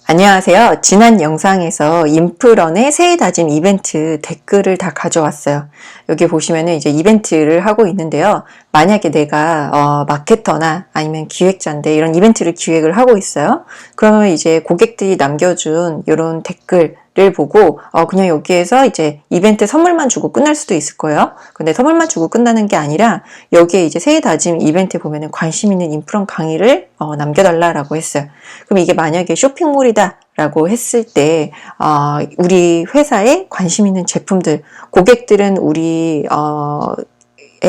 안녕하세요. 지난 영상에서 인프런의 새해 다짐 이벤트 댓글을 다 가져왔어요. 여기 보시면은 이제 이벤트를 하고 있는데요. 만약에 내가 마케터나 아니면 기획자인데 이런 이벤트를 기획을 하고 있어요. 그러면 이제 고객들이 남겨준 이런 댓글을 보고 그냥 여기에서 이제 이벤트 선물만 주고 끝날 수도 있을 거예요. 근데 선물만 주고 끝나는 게 아니라 여기에 이제 새해 다짐 이벤트 보면은 관심 있는 인프런 강의를 남겨달라라고 했어요. 그럼 이게 만약에 쇼핑몰이다 라고 했을 때 우리 회사에 관심 있는 제품들, 고객들은 우리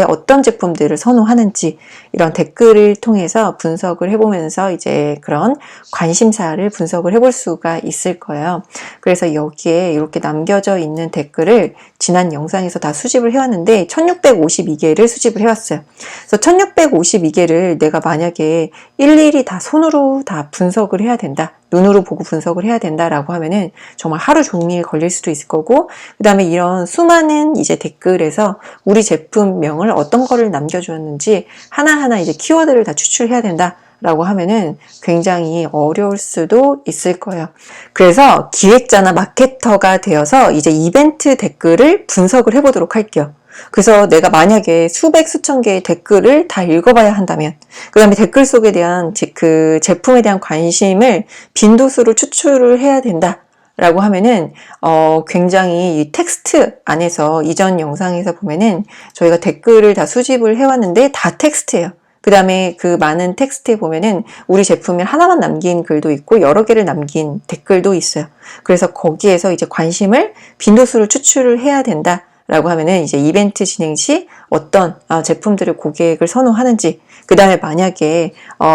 어떤 제품들을 선호하는지 이런 댓글을 통해서 분석을 해보면서 이제 그런 관심사를 분석을 해볼 수가 있을 거예요. 그래서 여기에 이렇게 남겨져 있는 댓글을 지난 영상에서 다 수집을 해왔는데 1652개를 수집을 해왔어요. 그래서 1652개를 내가 만약에 일일이 다 손으로 다 분석을 해야 된다. 눈으로 보고 분석을 해야 된다라고 하면은 정말 하루 종일 걸릴 수도 있을 거고, 그 다음에 이런 수많은 이제 댓글에서 우리 제품명을 어떤 거를 남겨주었는지 하나하나 이제 키워드를 다 추출해야 된다. 라고 하면은 굉장히 어려울 수도 있을 거예요. 그래서 기획자나 마케터가 되어서 이제 이벤트 댓글을 분석을 해보도록 할게요. 그래서 내가 만약에 수백 수천 개의 댓글을 다 읽어봐야 한다면, 그 다음에 댓글 속에 대한 그 제품에 대한 관심을 빈도수로 추출을 해야 된다 라고 하면은 굉장히 이 텍스트 안에서 이전 영상에서 보면은 저희가 댓글을 다 수집을 해왔는데 다 텍스트예요. 그 다음에 그 많은 텍스트에 보면은 우리 제품을 하나만 남긴 글도 있고 여러 개를 남긴 댓글도 있어요. 그래서 거기에서 이제 관심을 빈도수를 추출을 해야 된다 라고 하면은 이제 이벤트 진행 시 어떤 제품들을 고객을 선호하는지, 그 다음에 만약에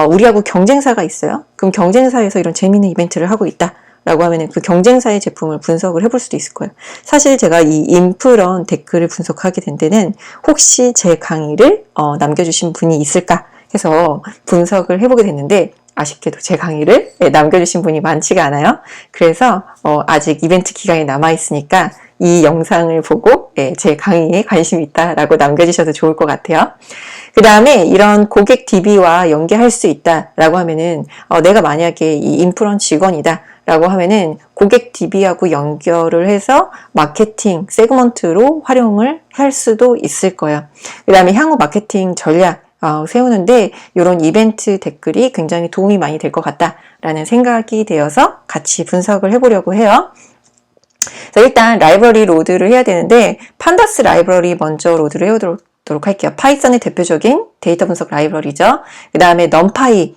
우리하고 경쟁사가 있어요. 그럼 경쟁사에서 이런 재미있는 이벤트를 하고 있다 라고 하면은 그 경쟁사의 제품을 분석을 해볼 수도 있을 거예요. 사실 제가 이 인프런 댓글을 분석하게 된 데는 혹시 제 강의를 남겨주신 분이 있을까 해서 분석을 해보게 됐는데, 아쉽게도 제 강의를 남겨주신 분이 많지가 않아요. 그래서 아직 이벤트 기간이 남아있으니까 이 영상을 보고 제 강의에 관심이 있다라고 남겨주셔도 좋을 것 같아요. 그 다음에 이런 고객 DB와 연계할 수 있다라고 하면은 내가 만약에 이 인프런 직원이다 라고 하면은 고객 DB하고 연결을 해서 마케팅 세그먼트로 활용을 할 수도 있을 거예요. 그 다음에 향후 마케팅 전략 세우는데 이런 이벤트 댓글이 굉장히 도움이 많이 될 것 같다라는 생각이 되어서 같이 분석을 해보려고 해요. 그래서 일단 라이브러리 로드를 해야 되는데 판다스 라이브러리 먼저 로드를 해오도록 할게요. 파이썬의 대표적인 데이터 분석 라이브러리죠. 그 다음에 넘파이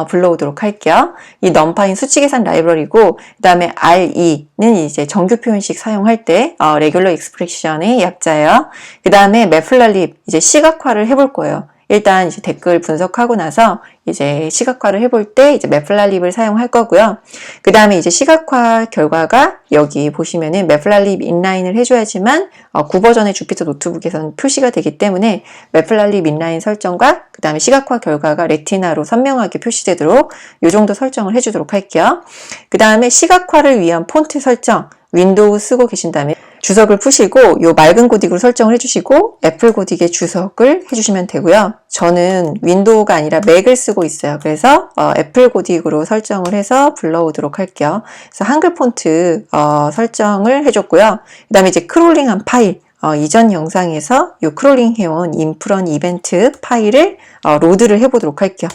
불러오도록 할게요. 이 넘파이 수치 계산 라이브러리고, 그 다음에 RE는 이제 정규 표현식 사용할 때 레귤러 익스프레션의 약자예요. 그 다음에 매플랄립 이제 시각화를 해볼 거예요. 일단 이제 댓글 분석하고 나서 이제 시각화를 해볼 때 이제 매플랄립을 사용할 거고요. 그 다음에 이제 시각화 결과가 여기 보시면은 매플랄립 인라인을 해줘야지만 9버전의 주피터 노트북에서는 표시가 되기 때문에 매플랄립 인라인 설정과 그 다음에 시각화 결과가 레티나로 선명하게 표시되도록 이 정도 설정을 해주도록 할게요. 그 다음에 시각화를 위한 폰트 설정, 윈도우 쓰고 계신다면 주석을 푸시고 요 맑은 고딕으로 설정을 해주시고 애플 고딕에 주석을 해주시면 되고요. 저는 윈도우가 아니라 맥을 쓰고 있어요. 그래서 애플 고딕으로 설정을 해서 불러오도록 할게요. 그래서 한글 폰트 설정을 해줬고요. 그 다음에 이제 크롤링한 파일, 이전 영상에서 이 크롤링 해온 인프런 이벤트 파일을 로드를 해보도록 할게요.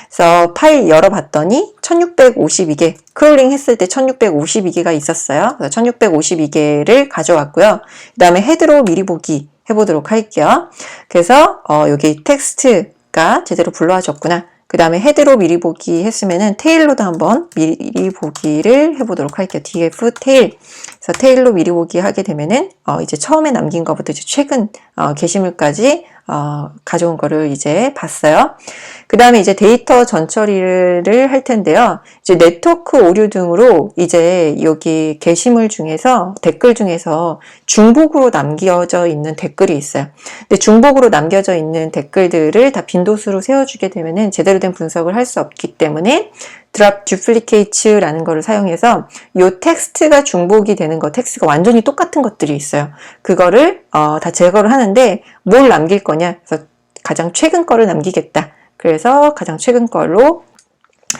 그래서 파일 열어봤더니 1652개, 크롤링 했을 때 1652개가 있었어요. 그래서 1652개를 가져왔고요. 그 다음에 헤드로 미리 보기 해보도록 할게요. 그래서 여기 텍스트가 제대로 불러와졌구나. 그 다음에 헤드로 미리 보기 했으면은 테일로도 한번 미리 보기를 해보도록 할게요. df 테일. 그래서 테일로 미리 보기 하게 되면은 이제 처음에 남긴 것부터 이제 최근 게시물까지 가져온 거를 이제 봤어요. 그 다음에 이제 데이터 전처리를 할 텐데요. 이제 네트워크 오류 등으로 이제 여기 게시물 중에서 댓글 중에서 중복으로 남겨져 있는 댓글이 있어요. 근데 중복으로 남겨져 있는 댓글들을 다 빈도수로 세워주게 되면은 제대로 된 분석을 할 수 없기 때문에 drop duplicate라는 거를 사용해서 요 텍스트가 중복이 되는 거, 텍스트가 완전히 똑같은 것들이 있어요. 그거를 다 제거를 하는데 뭘 남길 거냐? 그래서 가장 최근 거를 남기겠다. 그래서 가장 최근 걸로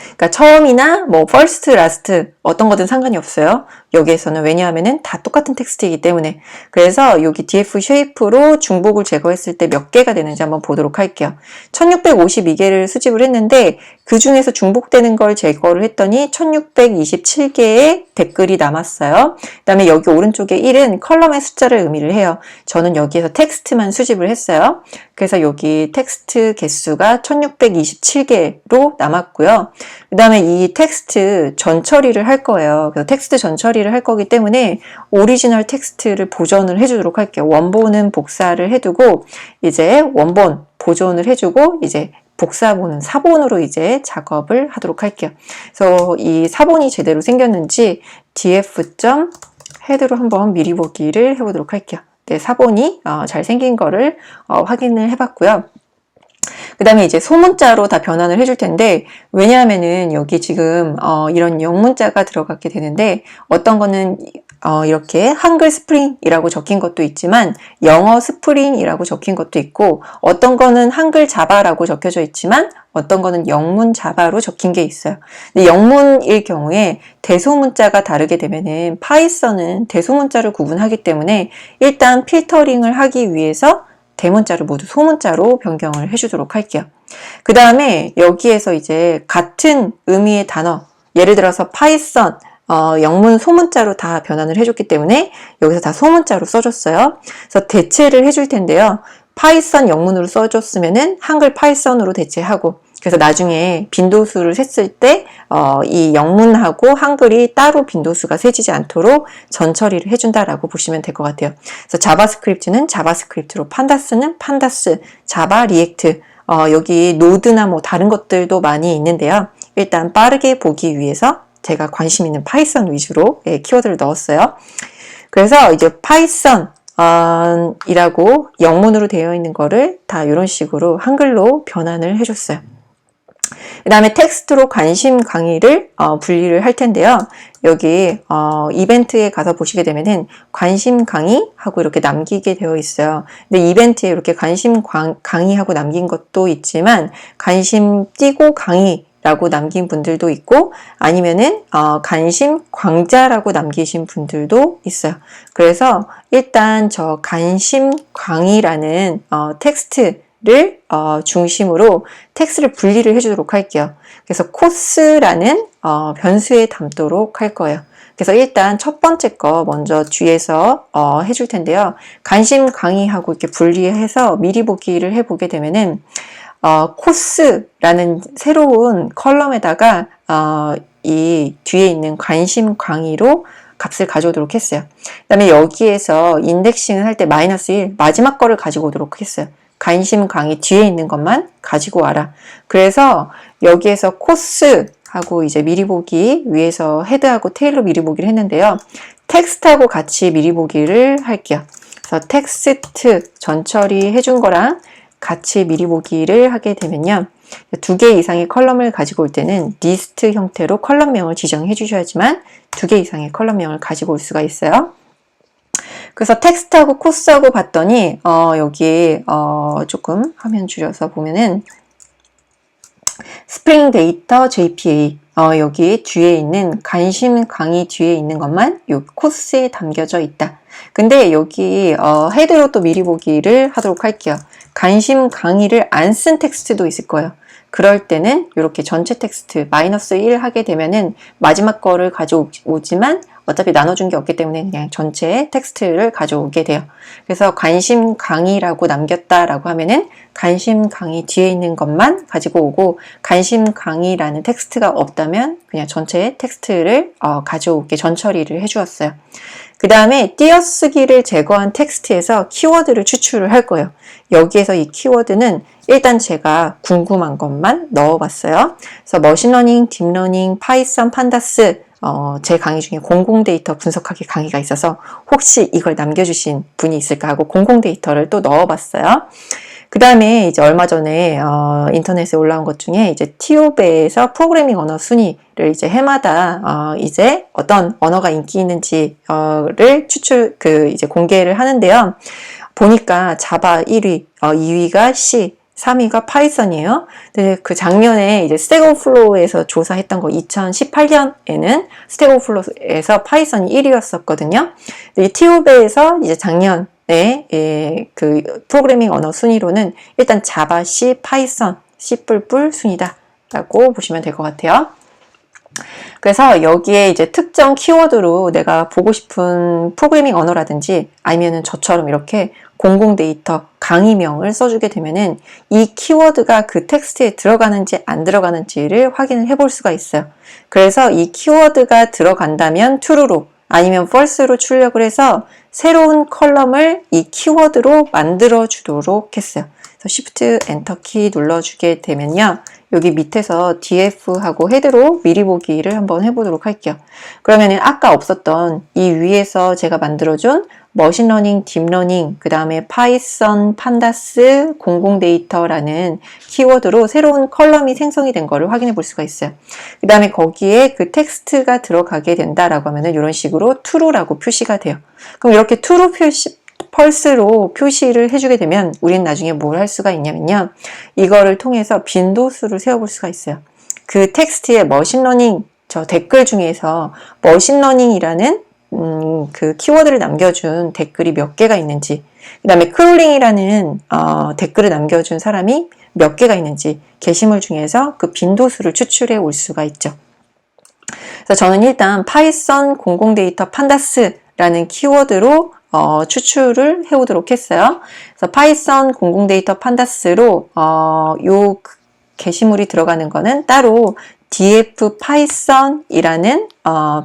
그러니까 처음이나 뭐 first, last 어떤 거든 상관이 없어요. 여기에서는 왜냐하면은 다 똑같은 텍스트이기 때문에. 그래서 여기 df 쉐이프로 중복을 제거했을 때 몇 개가 되는지 한번 보도록 할게요. 1652개를 수집을 했는데 그 중에서 중복되는 걸 제거를 했더니 1627개의 댓글이 남았어요. 그 다음에 여기 오른쪽에 1은 컬럼의 숫자를 의미를 해요. 저는 여기에서 텍스트만 수집을 했어요. 그래서 여기 텍스트 개수가 1627개로 남았고요. 그 다음에 이 텍스트 전처리를 할 거예요. 그래서 텍스트 전처리를 할 거기 때문에 오리지널 텍스트를 보존을 해주도록 할게요. 원본은 복사를 해두고 이제 원본 보존을 해주고 이제 복사본은 사본으로 이제 작업을 하도록 할게요. 그래서 이 사본이 제대로 생겼는지 df.head로 한번 미리 보기를 해보도록 할게요. 네, 사본이 잘 생긴 거를 확인을 해봤고요. 그 다음에 이제 소문자로 다 변환을 해줄 텐데, 왜냐하면은 여기 지금 이런 영문자가 들어가게 되는데, 어떤 거는 이렇게 한글 스프링이라고 적힌 것도 있지만 영어 스프링이라고 적힌 것도 있고, 어떤 거는 한글 자바라고 적혀져 있지만 어떤 거는 영문 자바로 적힌 게 있어요. 근데 영문일 경우에 대소문자가 다르게 되면은 파이썬은 대소문자를 구분하기 때문에 일단 필터링을 하기 위해서 대문자를 모두 소문자로 변경을 해주도록 할게요. 그 다음에 여기에서 이제 같은 의미의 단어, 예를 들어서 파이썬, 영문 소문자로 다 변환을 해줬기 때문에 여기서 다 소문자로 써줬어요. 그래서 대체를 해줄 텐데요. 파이썬 영문으로 써줬으면은 한글 파이썬으로 대체하고, 그래서 나중에 빈도수를 셌을 때 이 영문하고 한글이 따로 빈도수가 세지지 않도록 전처리를 해준다라고 보시면 될 것 같아요. 그래서 자바스크립트는 자바스크립트로, 판다스는 판다스, 자바 리액트, 여기 노드나 뭐 다른 것들도 많이 있는데요. 일단 빠르게 보기 위해서 제가 관심 있는 파이썬 위주로 키워드를 넣었어요. 그래서 이제 파이썬 이라고 영문으로 되어 있는 거를 다 이런 식으로 한글로 변환을 해줬어요. 그 다음에 텍스트로 관심 강의를 분리를 할 텐데요. 여기 이벤트에 가서 보시게 되면은 관심 강의하고 이렇게 남기게 되어 있어요. 근데 이벤트에 이렇게 관심 강의하고 남긴 것도 있지만 관심 띄고 강의라고 남긴 분들도 있고, 아니면은 관심 광자라고 남기신 분들도 있어요. 그래서 일단 저 관심 강의라는 텍스트를 중심으로 텍스트를 분리를 해주도록 할게요. 그래서 코스라는 변수에 담도록 할 거예요. 그래서 일단 첫 번째 거 먼저 뒤에서 해줄 텐데요. 관심 강의하고 이렇게 분리해서 미리 보기를 해보게 되면은 코스라는 새로운 컬럼에다가 이 뒤에 있는 관심 강의로 값을 가져오도록 했어요. 그 다음에 여기에서 인덱싱을 할 때 -1 마지막 거를 가지고 오도록 했어요. 관심 강의 뒤에 있는 것만 가지고 와라. 그래서 여기에서 코스하고 이제 미리 보기 위에서 헤드하고 테일로 미리 보기를 했는데요. 텍스트하고 같이 미리 보기를 할게요. 그래서 텍스트 전처리 해준 거랑 같이 미리 보기를 하게 되면요. 2개 이상의 컬럼을 가지고 올 때는 리스트 형태로 컬럼명을 지정해 주셔야지만 2개 이상의 컬럼명을 가지고 올 수가 있어요. 그래서 텍스트하고 코스하고 봤더니 여기 조금 화면 줄여서 보면은 스프링 데이터 JPA 여기 뒤에 있는 관심 강의 뒤에 있는 것만 이 코스에 담겨져 있다. 근데 여기 헤드로 또 미리 보기를 하도록 할게요. 관심 강의를 안 쓴 텍스트도 있을 거예요. 그럴 때는 이렇게 전체 텍스트 -1 하게 되면은 마지막 거를 가져오지만 어차피 나눠준 게 없기 때문에 그냥 전체 텍스트를 가져오게 돼요. 그래서 관심 강의라고 남겼다라고 하면은 관심 강의 뒤에 있는 것만 가지고 오고, 관심 강의라는 텍스트가 없다면 그냥 전체 텍스트를 가져오게 전처리를 해주었어요. 그 다음에 띄어쓰기를 제거한 텍스트에서 키워드를 추출을 할 거예요. 여기에서 이 키워드는 일단 제가 궁금한 것만 넣어봤어요. 그래서 머신러닝, 딥러닝, 파이썬, 판다스 제 강의 중에 공공 데이터 분석하기 강의가 있어서 혹시 이걸 남겨주신 분이 있을까 하고 공공 데이터를 또 넣어봤어요. 그 다음에 이제 얼마 전에 인터넷에 올라온 것 중에 이제 티오베에서 프로그래밍 언어 순위를 이제 해마다 이제 어떤 언어가 인기 있는지를 이제 공개를 하는데요. 보니까 자바 1위, 2위가 C, 3위가 파이썬이에요. 근데 그 작년에 이제 스택 오버플로우에서 조사했던 거 2018년에는 스택 오버플로우에서 파이썬이 1위였었거든요. 이 티오베에서 이제 작년에 그 프로그래밍 언어 순위로는 일단 자바, C, 파이썬, C++ 순위다 라고 보시면 될 것 같아요. 그래서 여기에 이제 특정 키워드로 내가 보고 싶은 프로그래밍 언어라든지 아니면은 저처럼 이렇게 공공 데이터 강의명을 써주게 되면은 이 키워드가 그 텍스트에 들어가는지 안 들어가는지를 확인을 해볼 수가 있어요. 그래서 이 키워드가 들어간다면 true로 아니면 false로 출력을 해서 새로운 컬럼을 이 키워드로 만들어 주도록 했어요. 그래서 Shift Enter 키 눌러주게 되면요. 여기 밑에서 df하고 헤드로 미리 보기를 한번 해보도록 할게요. 그러면은 아까 없었던 이 위에서 제가 만들어준 머신러닝, 딥러닝, 그 다음에 파이썬, 판다스, 공공데이터라는 키워드로 새로운 컬럼이 생성이 된 거를 확인해 볼 수가 있어요. 그 다음에 거기에 그 텍스트가 들어가게 된다라고 하면은 이런 식으로 true라고 표시가 돼요. 그럼 이렇게 true 펄스로 표시를 해주게 되면 우리는 나중에 뭘 할 수가 있냐면요. 이거를 통해서 빈도수를 세워볼 수가 있어요. 그 텍스트에 머신러닝, 저 댓글 중에서 머신러닝이라는 그 키워드를 남겨준 댓글이 몇 개가 있는지, 그 다음에 크롤링이라는 댓글을 남겨준 사람이 몇 개가 있는지 게시물 중에서 그 빈도수를 추출해 올 수가 있죠. 그래서 저는 일단 파이썬 공공데이터 판다스라는 키워드로 추출을 해오도록 했어요. 그래서 파이썬 공공데이터 판다스로 요 게시물이 들어가는 거는 따로 df python이라는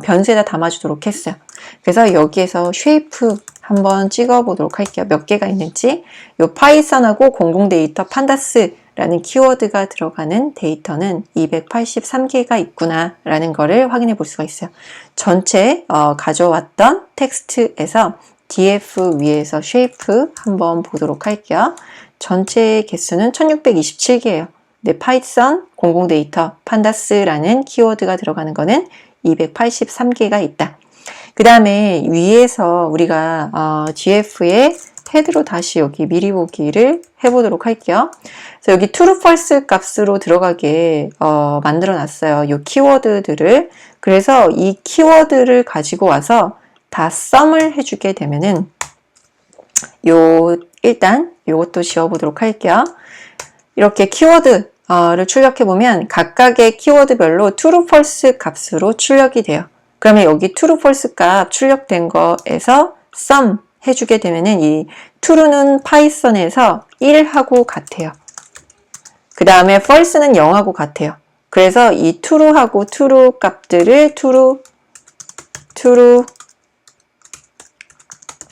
변수에다 담아주도록 했어요. 그래서 여기에서 쉐이프 한번 찍어보도록 할게요. 몇 개가 있는지. 요 파이썬하고 공공데이터 판다스라는 키워드가 들어가는 데이터는 283개가 있구나 라는 거를 확인해 볼 수가 있어요. 전체 가져왔던 텍스트에서 df 위에서 쉐이프 한번 보도록 할게요. 전체 개수는 1627개예요. 네, 파이썬, 공공데이터, 판다스라는 키워드가 들어가는 거는 283개가 있다. 그 다음에 위에서 우리가 df의 헤드로 다시 여기 미리 보기를 해보도록 할게요. 그래서 여기 true, false 값으로 들어가게 만들어 놨어요. 이 키워드들을. 그래서 이 키워드를 가지고 와서 다 썸을 해주게 되면은 일단 요것도 지워보도록 할게요. 이렇게 키워드를 출력해보면 각각의 키워드별로 true, false 값으로 출력이 돼요. 그러면 여기 true, false 값 출력된 거에서 sum 해주게 되면은 이 true는 파이썬에서 1하고 같아요. 그 다음에 false는 0하고 같아요. 그래서 이 true하고 true 값들을 true,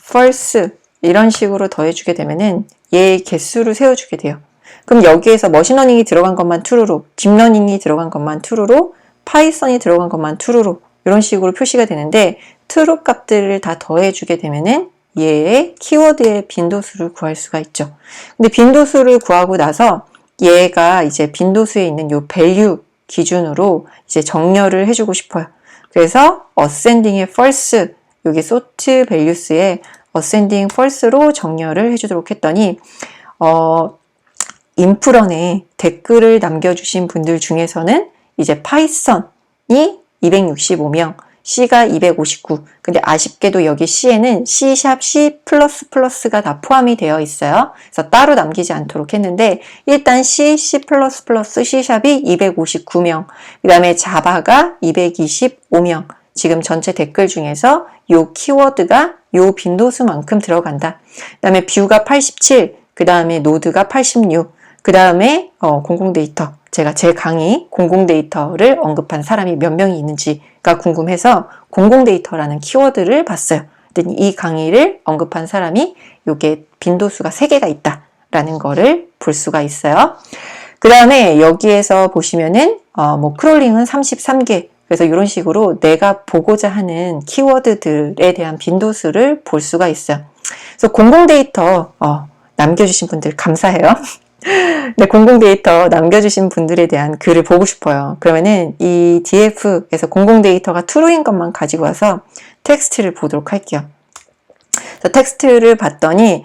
false 이런 식으로 더해주게 되면은 얘의 개수를 세워주게 돼요. 그럼 여기에서 머신러닝이 들어간 것만 true로, 딥러닝이 들어간 것만 true로, 파이썬이 들어간 것만 true로 이런 식으로 표시가 되는데 true 값들을 다 더해주게 되면은 얘의 키워드의 빈도수를 구할 수가 있죠. 근데 빈도수를 구하고 나서 얘가 이제 빈도수에 있는 요 value 기준으로 이제 정렬을 해주고 싶어요. 그래서 ascending의 false, 여기 sort values에 ascending false로 정렬을 해주도록 했더니 인프런에 댓글을 남겨주신 분들 중에서는 이제 파이썬이 265명, C가 259. 근데 아쉽게도 여기 C에는 C#, C++가 다 포함이 되어 있어요. 그래서 따로 남기지 않도록 했는데 일단 C, C++, C샵이 259명, 그 다음에 자바가 225명. 지금 전체 댓글 중에서 요 키워드가 요 빈도수만큼 들어간다. 그 다음에 뷰가 87, 그 다음에 노드가 86, 그 다음에 공공데이터, 제가 제 강의 공공데이터를 언급한 사람이 몇 명이 있는지가 궁금해서 공공데이터라는 키워드를 봤어요. 그랬더니 이 강의를 언급한 사람이 요게 빈도수가 3개가 있다라는 거를 볼 수가 있어요. 그 다음에 여기에서 보시면은 크롤링은 33개. 그래서 이런 식으로 내가 보고자 하는 키워드들에 대한 빈도수를 볼 수가 있어요. 그래서 공공데이터 남겨주신 분들 감사해요. 네, 공공데이터 남겨주신 분들에 대한 글을 보고 싶어요. 그러면은 이 df에서 공공데이터가 true인 것만 가지고 와서 텍스트를 보도록 할게요. 그래서 텍스트를 봤더니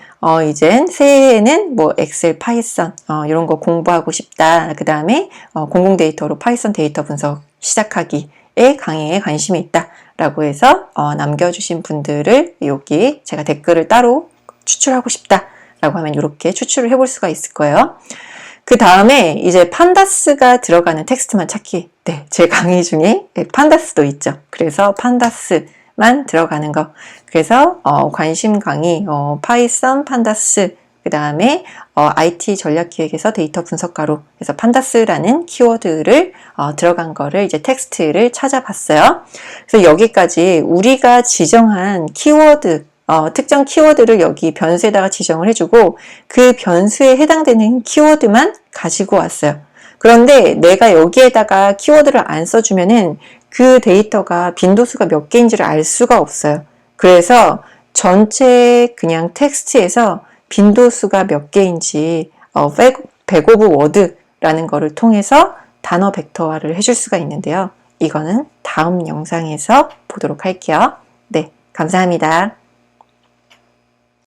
이젠 새해에는 뭐 엑셀, 파이썬 이런 거 공부하고 싶다. 그 다음에 공공 데이터로 파이썬 데이터 분석 시작하기에 강의에 관심이 있다. 라고 해서 남겨주신 분들을 여기 제가 댓글을 따로 추출하고 싶다. 라고 하면 이렇게 추출을 해볼 수가 있을 거예요. 그 다음에 이제 판다스가 들어가는 텍스트만 찾기. 네, 제 강의 중에 판다스도 있죠. 그래서 판다스만 들어가는 거. 그래서 관심 강의, 파이썬, 판다스, 그 다음에 IT 전략기획에서 데이터 분석가로 해서 판다스라는 키워드를 들어간 거를 이제 텍스트를 찾아봤어요. 그래서 여기까지 우리가 지정한 키워드, 특정 키워드를 여기 변수에다가 지정을 해주고 그 변수에 해당되는 키워드만 가지고 왔어요. 그런데 내가 여기에다가 키워드를 안 써주면은 그 데이터가 빈도수가 몇 개인지를 알 수가 없어요. 그래서 전체 그냥 텍스트에서 빈도수가 몇 개인지 백 오브 워드라는 거를 통해서 단어 벡터화를 해줄 수가 있는데요. 이거는 다음 영상에서 보도록 할게요. 네, 감사합니다.